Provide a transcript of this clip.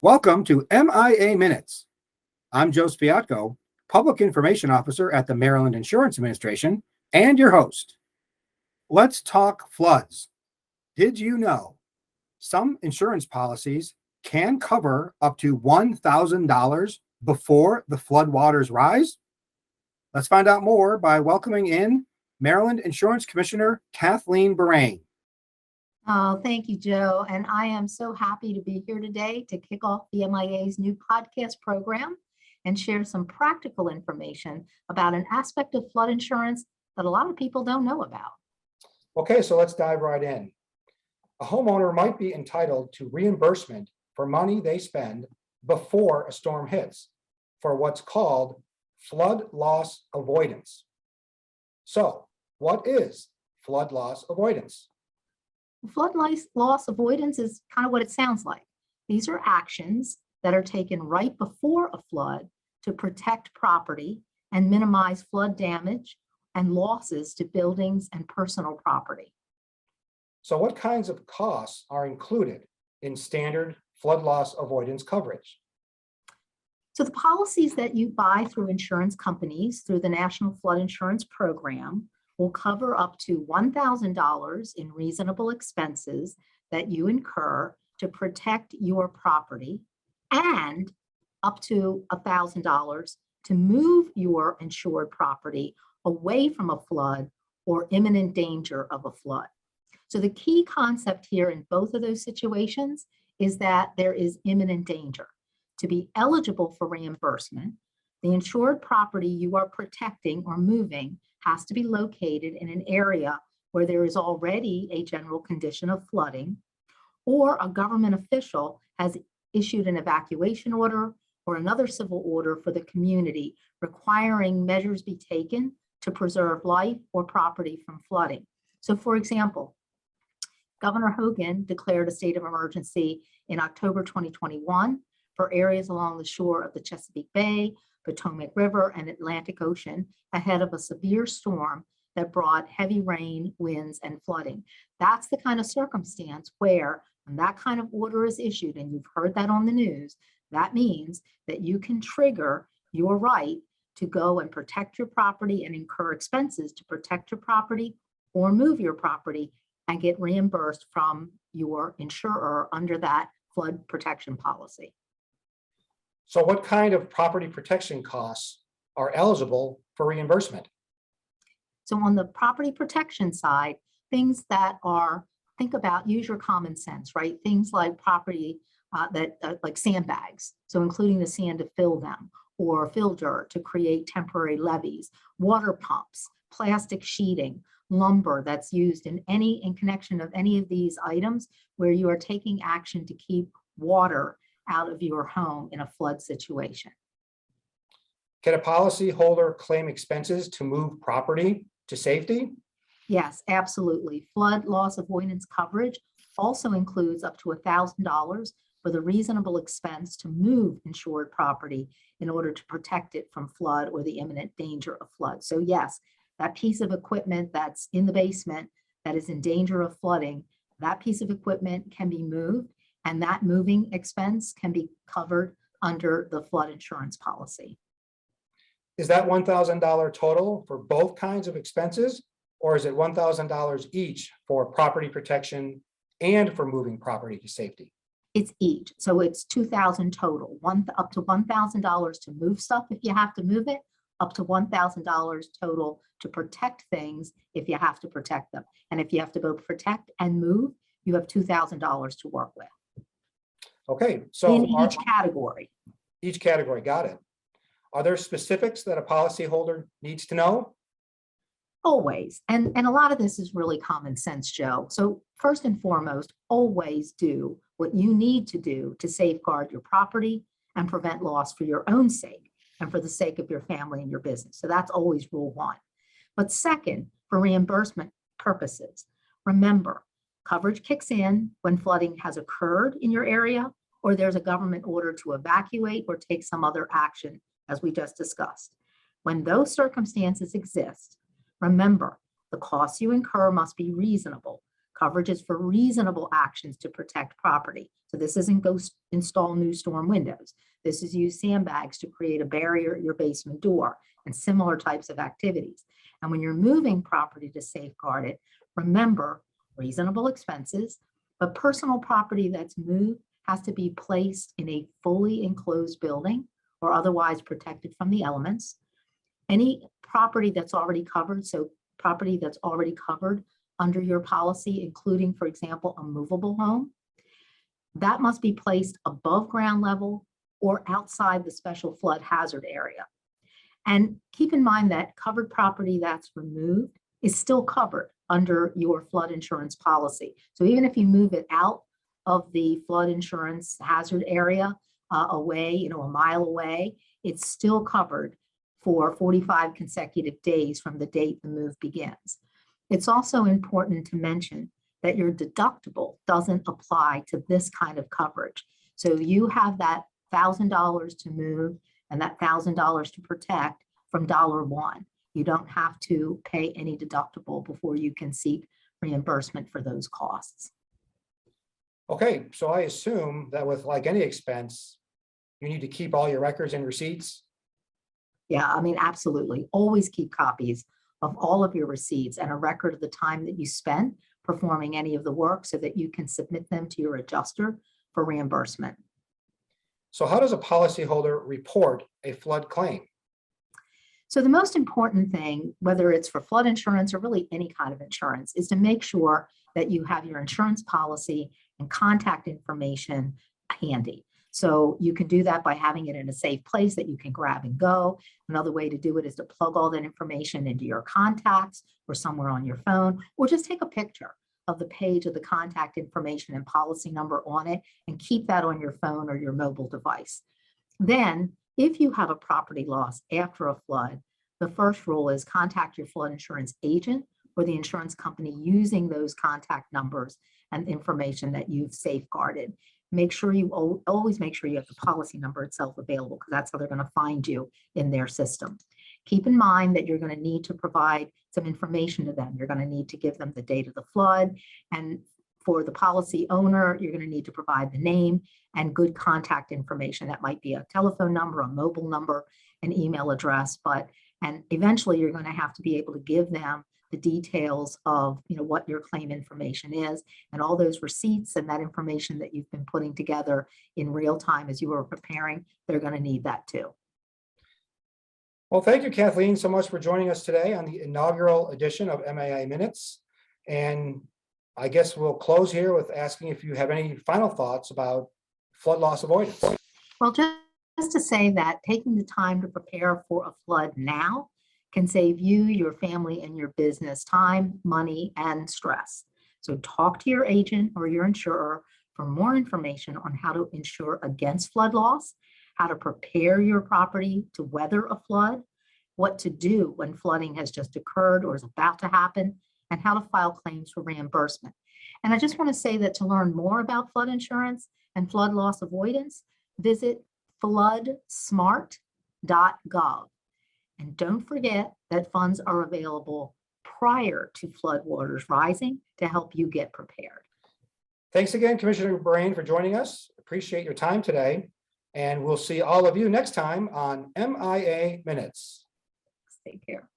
Welcome to MIA Minutes. I'm Joe Spiatko, Public Information Officer at the Maryland Insurance Administration, and your host. Let's talk floods. Did you know some insurance policies can cover up to $1,000 before the floodwaters rise? Let's find out more by welcoming in Maryland Insurance Commissioner Kathleen Barain. Oh, thank you, Joe. And I am so happy to be here today to kick off the MIA's new podcast program and share some practical information about an aspect of flood insurance that a lot of people don't know about. Okay, so let's dive right in. A homeowner might be entitled to reimbursement for money they spend before a storm hits for what's called flood loss avoidance. So, what is flood loss avoidance? Flood loss avoidance is kind of what it sounds like. These are actions that are taken right before a flood to protect property and minimize flood damage and losses to buildings and personal property. So, what kinds of costs are included in standard flood loss avoidance coverage? So the policies that you buy through insurance companies through the National Flood Insurance Program will cover up to $1,000 in reasonable expenses that you incur to protect your property and up to $1,000 to move your insured property away from a flood or imminent danger of a flood. So the key concept here in both of those situations is that there is imminent danger. To be eligible for reimbursement, the insured property you are protecting or moving has to be located in an area where there is already a general condition of flooding, or a government official has issued an evacuation order or another civil order for the community requiring measures be taken to preserve life or property from flooding. So, for example, Governor Hogan declared a state of emergency in October 2021 for areas along the shore of the Chesapeake Bay, Potomac River, and Atlantic Ocean ahead of a severe storm that brought heavy rain, winds, and flooding. That's the kind of circumstance where, when that kind of order is issued, and you've heard that on the news, that means that you can trigger your right to go and protect your property and incur expenses to protect your property or move your property and get reimbursed from your insurer under that flood protection policy. So, what kind of property protection costs are eligible for reimbursement? So on the property protection side, things that are, think about, use your common sense, right? Things like property like sandbags, so including the sand to fill them, or fill dirt to create temporary levees, water pumps, plastic sheeting, lumber that's used in connection of any of these items where you are taking action to keep water out of your home in a flood situation. Can a policyholder claim expenses to move property to safety? Yes, absolutely. Flood loss avoidance coverage also includes up to $1,000 for the reasonable expense to move insured property in order to protect it from flood or the imminent danger of flood. So yes, that piece of equipment that's in the basement that is in danger of flooding, that piece of equipment can be moved, and that moving expense can be covered under the flood insurance policy. Is that $1,000 total for both kinds of expenses, or is it $1,000 each for property protection and for moving property to safety? It's each. So it's $2,000 total, up to $1,000 to move stuff if you have to move it, up to $1,000 total to protect things if you have to protect them. And if you have to both protect and move, you have $2,000 to work with. Okay, so in each category. Each category, got it. Are there specifics that a policyholder needs to know? Always. And a lot of this is really common sense, Joe. So first and foremost, always do what you need to do to safeguard your property and prevent loss for your own sake and for the sake of your family and your business. So that's always rule one. But second, for reimbursement purposes, remember, coverage kicks in when flooding has occurred in your area or there's a government order to evacuate or take some other action, as we just discussed. When those circumstances exist, remember, the costs you incur must be reasonable. Coverage is for reasonable actions to protect property. So this isn't go install new storm windows. This is use sandbags to create a barrier at your basement door and similar types of activities. And when you're moving property to safeguard it, remember reasonable expenses, but personal property that's moved has to be placed in a fully enclosed building or otherwise protected from the elements. Any property that's already covered, so property that's already covered under your policy, including, for example, a movable home, that must be placed above ground level or outside the special flood hazard area. And keep in mind that covered property that's removed is still covered under your flood insurance policy. So even if you move it out of the flood insurance hazard area away, a mile away, it's still covered for 45 consecutive days from the date the move begins. It's also important to mention that your deductible doesn't apply to this kind of coverage. So you have that $1,000 to move and that $1,000 to protect from $1. You don't have to pay any deductible before you can seek reimbursement for those costs. Okay, so I assume that with like any expense, you need to keep all your records and receipts. Yeah, I mean, absolutely. Always keep copies of all of your receipts and a record of the time that you spent performing any of the work so that you can submit them to your adjuster for reimbursement. So how does a policyholder report a flood claim? So the most important thing, whether it's for flood insurance or really any kind of insurance, is to make sure that you have your insurance policy and contact information handy. So you can do that by having it in a safe place that you can grab and go. Another way to do it is to plug all that information into your contacts or somewhere on your phone, or just take a picture of the page of the contact information and policy number on it and keep that on your phone or your mobile device. Then, if you have a property loss after a flood, the first rule is contact your flood insurance agent or the insurance company using those contact numbers and information that you've safeguarded. Make sure you always make sure you have the policy number itself available, because that's how they're going to find you in their system. Keep in mind that you're going to need to provide some information to them. You're going to need to give them the date of the flood. And for the policy owner, you're going to need to provide the name and good contact information. That might be a telephone number, a mobile number, an email address, and eventually you're going to have to be able to give them the details of what your claim information is and all those receipts and that information that you've been putting together in real time as you were preparing. They're going to need that too. Well, thank you, Kathleen, so much for joining us today on the inaugural edition of MAI Minutes. And I guess we'll close here with asking if you have any final thoughts about flood loss avoidance. Well, just to say that taking the time to prepare for a flood now can save you, your family, and your business time, money, and stress. So talk to your agent or your insurer for more information on how to insure against flood loss, how to prepare your property to weather a flood, what to do when flooding has just occurred or is about to happen, and how to file claims for reimbursement. And I just want to say that to learn more about flood insurance and flood loss avoidance, visit floodsmart.gov. And don't forget that funds are available prior to flood waters rising to help you get prepared. Thanks again, Commissioner Brain, for joining us. Appreciate your time today. And we'll see all of you next time on MIA Minutes. Take care.